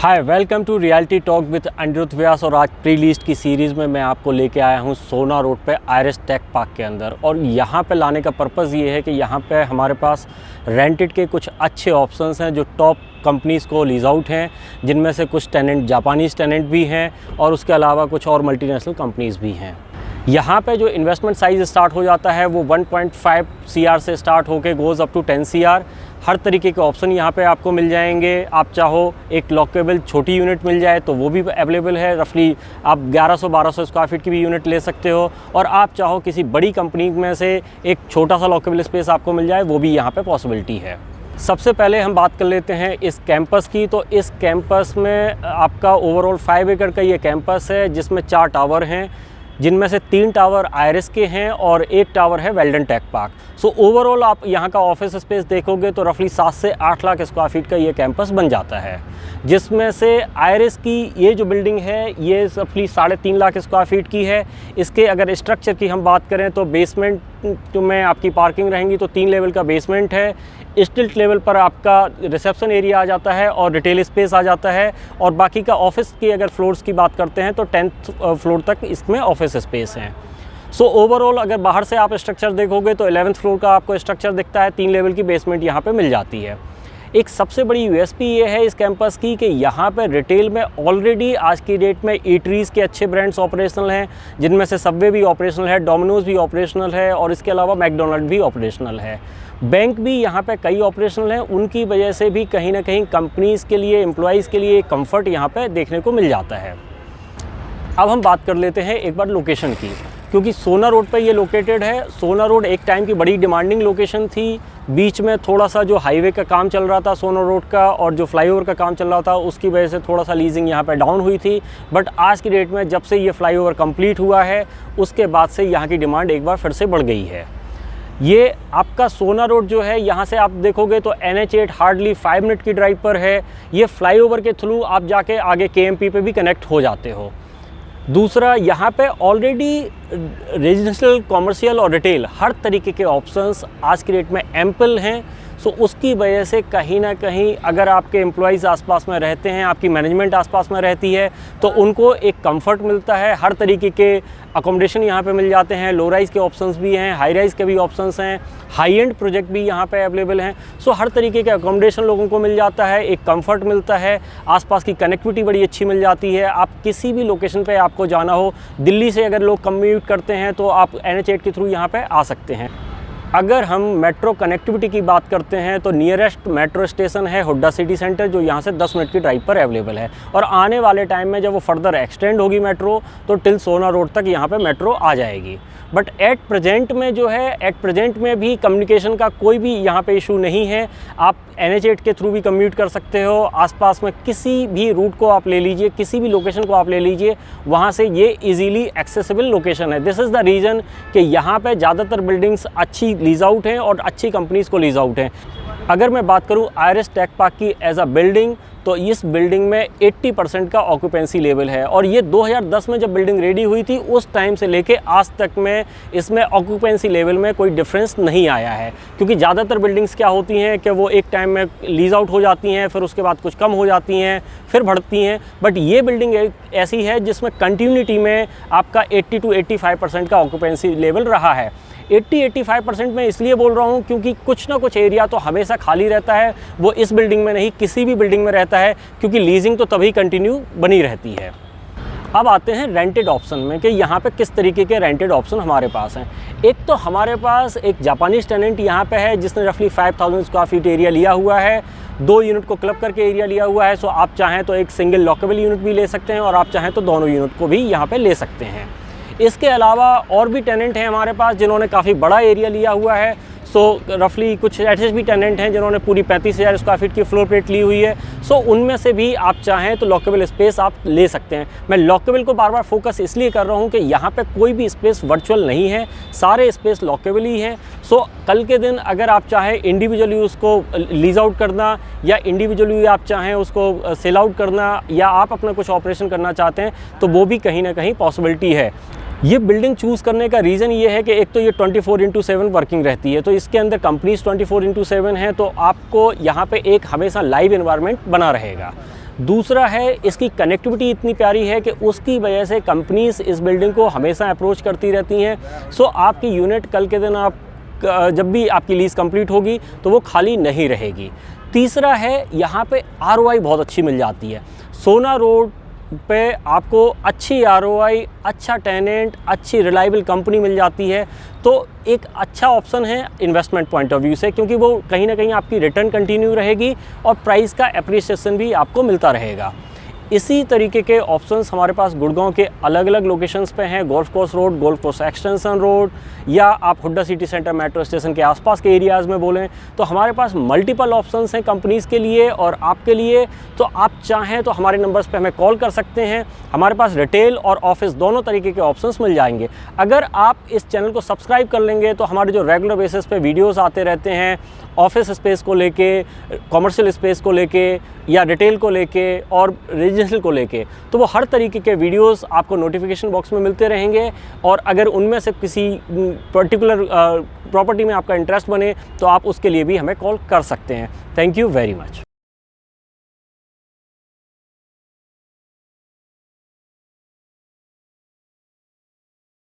Hi, welcome to reality talk with Aniruddh Vyas. और आज pre list की सीरीज़ में मैं आपको लेके आया हूँ सोना रोड पे आइरिस टेक पार्क के अंदर। और यहाँ पे लाने का पर्पज़ ये है कि यहाँ पे हमारे पास रेंटेड के कुछ अच्छे ऑप्शंस हैं जो टॉप कंपनीज़ को लीज आउट हैं, जिनमें से कुछ टेनेंट जापानीज़ टेनेंट भी हैं और उसके अलावा कुछ और मल्टीनेशनल कंपनीज़ भी हैं। यहाँ पे जो इन्वेस्टमेंट साइज़ स्टार्ट हो जाता है वो 1.5 CR से स्टार्ट होके गोज़ अप टू 10 CR। हर तरीके के ऑप्शन यहाँ पे आपको मिल जाएंगे। आप चाहो एक लॉकेबल छोटी यूनिट मिल जाए तो वो भी अवेलेबल है। रफली आप 1100-1200 स्क्वायर फीट की भी यूनिट ले सकते हो, और आप चाहो किसी बड़ी कंपनी में से एक छोटा सा लॉकेबल स्पेस आपको मिल जाए, वो भी यहाँ पे पॉसिबिलिटी है। सबसे पहले हम बात कर लेते हैं इस कैंपस की। तो इस कैंपस में आपका ओवरऑल 5 एकड़ का ये कैंपस है, जिसमें 4 टावर हैं, जिनमें से 3 टावर आइरिस के हैं और 1 टावर है Weldon Tech Park. So overall आप यहाँ का ऑफिस स्पेस देखोगे तो रफली 7 से 8 लाख स्क्वायर फीट का ये कैंपस बन जाता है, जिसमें से आइरिस की ये जो बिल्डिंग है ये रफली 3.5 लाख स्क्वायर फीट की है। इसके अगर स्ट्रक्चर की हम बात करें तो बेसमेंट में आपकी पार्किंग रहेंगी, तो 3 लेवल का बेसमेंट है। स्टिल्ट लेवल पर आपका रिसेप्शन एरिया आ जाता है और रिटेल स्पेस आ जाता है, और बाकी का ऑफिस की अगर फ्लोर्स की बात करते हैं तो 10th फ्लोर तक इसमें ऑफिस स्पेस है। सो ओवरऑल अगर बाहर से आप स्ट्रक्चर देखोगे तो 11th फ्लोर का आपको स्ट्रक्चर दिखता है। 3 लेवल की बेसमेंट यहाँ पे मिल जाती है। एक सबसे बड़ी यूएसपी ये है इस कैंपस की कि यहाँ पर रिटेल में ऑलरेडी आज की डेट में ईटरीज़ के अच्छे ब्रांड्स ऑपरेशनल हैं, जिनमें से सबवे भी ऑपरेशनल है, डोमिनोज भी ऑपरेशनल है, और इसके अलावा मैकडोनल्ड भी ऑपरेशनल है। बैंक भी यहाँ पे कई ऑपरेशनल हैं। उनकी वजह से भी कहीं ना कहीं कंपनीज़ के लिए, एम्प्लॉयज़ के लिए कंफर्ट यहाँ पे देखने को मिल जाता है। अब हम बात कर लेते हैं एक बार लोकेशन की, क्योंकि सोना रोड पे ये लोकेटेड है। सोना रोड एक टाइम की बड़ी डिमांडिंग लोकेशन थी। बीच में थोड़ा सा जो हाईवे का काम चल रहा था सोना रोड का, और जो फ्लाईओवर का काम चल रहा था, उसकी वजह से थोड़ा सा लीजिंग यहाँ पे डाउन हुई थी। बट आज की डेट में जब से ये फ्लाईओवर कंप्लीट हुआ है, उसके बाद से यहाँ की डिमांड एक बार फिर से बढ़ गई है। ये आपका सोना रोड जो है, यहाँ से आप देखोगे तो NH8 हार्डली 5 मिनट की ड्राइव पर है। ये फ्लाईओवर के थ्रू आप जाके आगे KMP पे भी कनेक्ट हो जाते हो। दूसरा, यहाँ पे ऑलरेडी रेजिडेंशियल, कॉमर्शियल और रिटेल हर तरीके के ऑप्शंस आज की डेट में एम्पल हैं। सो उसकी वजह से कहीं ना कहीं अगर आपके एम्प्लॉयज़ आसपास में रहते हैं, आपकी मैनेजमेंट आसपास में रहती है, तो उनको एक कंफर्ट मिलता है। हर तरीके के अकोमोडेशन यहाँ पे मिल जाते हैं। लो राइज़ के ऑप्शंस भी हैं, हाई राइज़ के भी ऑप्शंस हैं, हाई एंड प्रोजेक्ट भी यहाँ पे अवेलेबल हैं। सो हर तरीके के अकोमोडेशन लोगों को मिल जाता है, एक कंफर्ट मिलता है, आसपास की कनेक्टिविटी बड़ी अच्छी मिल जाती है। आप किसी भी लोकेशन पे आपको जाना हो, दिल्ली से अगर लोग कम्यूट करते हैं तो आप NH8 के थ्रू यहाँ पे आ सकते हैं। अगर हम मेट्रो कनेक्टिविटी की बात करते हैं तो नियरेस्ट मेट्रो स्टेशन है हुड्डा सिटी सेंटर, जो यहाँ से 10 मिनट की ड्राइव पर अवेलेबल है। और आने वाले टाइम में जब वो फर्दर एक्सटेंड होगी मेट्रो, तो टिल सोना रोड तक यहाँ पे मेट्रो आ जाएगी। बट एट प्रेजेंट में जो है, एट प्रेजेंट में भी कम्युनिकेशन का कोई भी यहाँ पे इशू नहीं है। आप NH8 के थ्रू भी कम्यूट कर सकते हो। आसपास में किसी भी रूट को आप ले लीजिए, किसी भी लोकेशन को आप ले लीजिए, वहाँ से ये इजीली एक्सेसिबल लोकेशन है। दिस इज़ द रीज़न कि यहाँ पे ज़्यादातर बिल्डिंग्स अच्छी लीज आउट हैं और अच्छी कंपनीज़ को लीज आउट हैं। अगर मैं बात करूँ आइरिस टेक पार्क की एज अ बिल्डिंग, तो इस बिल्डिंग में 80% का ऑक्यूपेंसी लेवल है। और ये 2010 में जब बिल्डिंग रेडी हुई थी, उस टाइम से लेके आज तक में इसमें ऑक्यूपेंसी लेवल में कोई डिफरेंस नहीं आया है। क्योंकि ज़्यादातर बिल्डिंग्स क्या होती हैं कि वो एक टाइम में लीज आउट हो जाती हैं, फिर उसके बाद कुछ कम हो जाती हैं, फिर बढ़ती हैं। बट ये बिल्डिंग ऐसी है जिसमें कंटिन्यूटी में आपका 80 to 85% का ऑक्यूपेंसी लेवल रहा है। 80-85% मैं इसलिए बोल रहा हूँ क्योंकि कुछ ना कुछ एरिया तो हमेशा खाली रहता है। वो इस बिल्डिंग में नहीं, किसी भी बिल्डिंग में रहता है, क्योंकि लीजिंग तो तभी कंटिन्यू बनी रहती है। अब आते हैं रेंटेड ऑप्शन में कि यहाँ पे किस तरीके के रेंटेड ऑप्शन हमारे पास हैं। एक तो हमारे पास एक जापानीज़ टेनेंट यहाँ पे है, जिसने रफली 5000 स्क्वायर फीट एरिया लिया हुआ है। 2 यूनिट को क्लब करके एरिया लिया हुआ है। सो आप चाहें तो एक सिंगल लॉकेबल यूनिट भी ले सकते हैं, और आप चाहें तो दोनों यूनिट को भी यहाँ पर ले सकते हैं। इसके अलावा और भी टेनेंट हैं हमारे पास जिन्होंने काफ़ी बड़ा एरिया लिया हुआ है। सो रफली कुछ ऐसे भी टेनेंट हैं जिन्होंने पूरी 35,000 स्क्वायर फीट की फ्लोर प्लेट ली हुई है। सो उनमें से भी आप चाहें तो लॉकेबल स्पेस आप ले सकते हैं। मैं लॉकेबल को बार बार फोकस इसलिए कर रहा हूं कि यहाँ पे कोई भी स्पेस वर्चुअल नहीं है, सारे स्पेस लॉकेबल ही हैं। सो कल के दिन अगर आप चाहें इंडिविजुअली उसको लीज आउट करना, या इंडिविजुअली आप चाहें उसको सेल आउट करना, या आप अपना कुछ ऑपरेशन करना चाहते हैं, तो वो भी कहीं ना कहीं पॉसिबिलिटी है। ये बिल्डिंग चूज़ करने का रीज़न ये है कि एक तो ये 24/7 वर्किंग रहती है, तो इसके अंदर कंपनीज 24/7 हैं, तो आपको यहाँ पे एक हमेशा लाइव एनवायरनमेंट बना रहेगा। दूसरा है इसकी कनेक्टिविटी इतनी प्यारी है कि उसकी वजह से कंपनीज इस बिल्डिंग को हमेशा अप्रोच करती रहती हैं। सो आपकी यूनिट कल के दिन आप जब भी आपकी लीज़ कंप्लीट होगी तो वो खाली नहीं रहेगी। तीसरा है यहाँ पे ROI बहुत अच्छी मिल जाती है। सोना रोड पे आपको अच्छी ROI, अच्छा टेनेंट, अच्छी रिलायबल कंपनी मिल जाती है, तो एक अच्छा ऑप्शन है इन्वेस्टमेंट पॉइंट ऑफ व्यू से, क्योंकि वो कहीं ना कहीं आपकी रिटर्न कंटिन्यू रहेगी और प्राइस का एप्रिसिएशन भी आपको मिलता रहेगा। इसी तरीके के ऑप्शंस हमारे पास गुड़गांव के अलग अलग लोकेशंस पे हैं। Golf course road, golf course extension road, या आप Hooda city centre metro station के आसपास के एरियाज़ में बोलें तो हमारे पास मल्टीपल ऑप्शंस हैं कंपनीज़ के लिए और आपके लिए। तो आप चाहें तो हमारे नंबर्स पे हमें कॉल कर सकते हैं। हमारे पास रिटेल और ऑफिस दोनों तरीके के ऑप्शंस मिल जाएंगे। अगर आप इस चैनल को सब्सक्राइब कर लेंगे तो हमारे जो रेगुलर बेसिस पे वीडियोस आते रहते हैं ऑफिस स्पेस को लेके, कॉमर्शियल स्पेस को लेके, या रिटेल को लेके और रेजिडेंशियल को लेके, तो वो हर तरीके के वीडियोस आपको नोटिफिकेशन बॉक्स में मिलते रहेंगे। और अगर उनमें से किसी पर्टिकुलर प्रॉपर्टी में आपका इंटरेस्ट बने तो आप उसके लिए भी हमें कॉल कर सकते हैं। Thank you very much.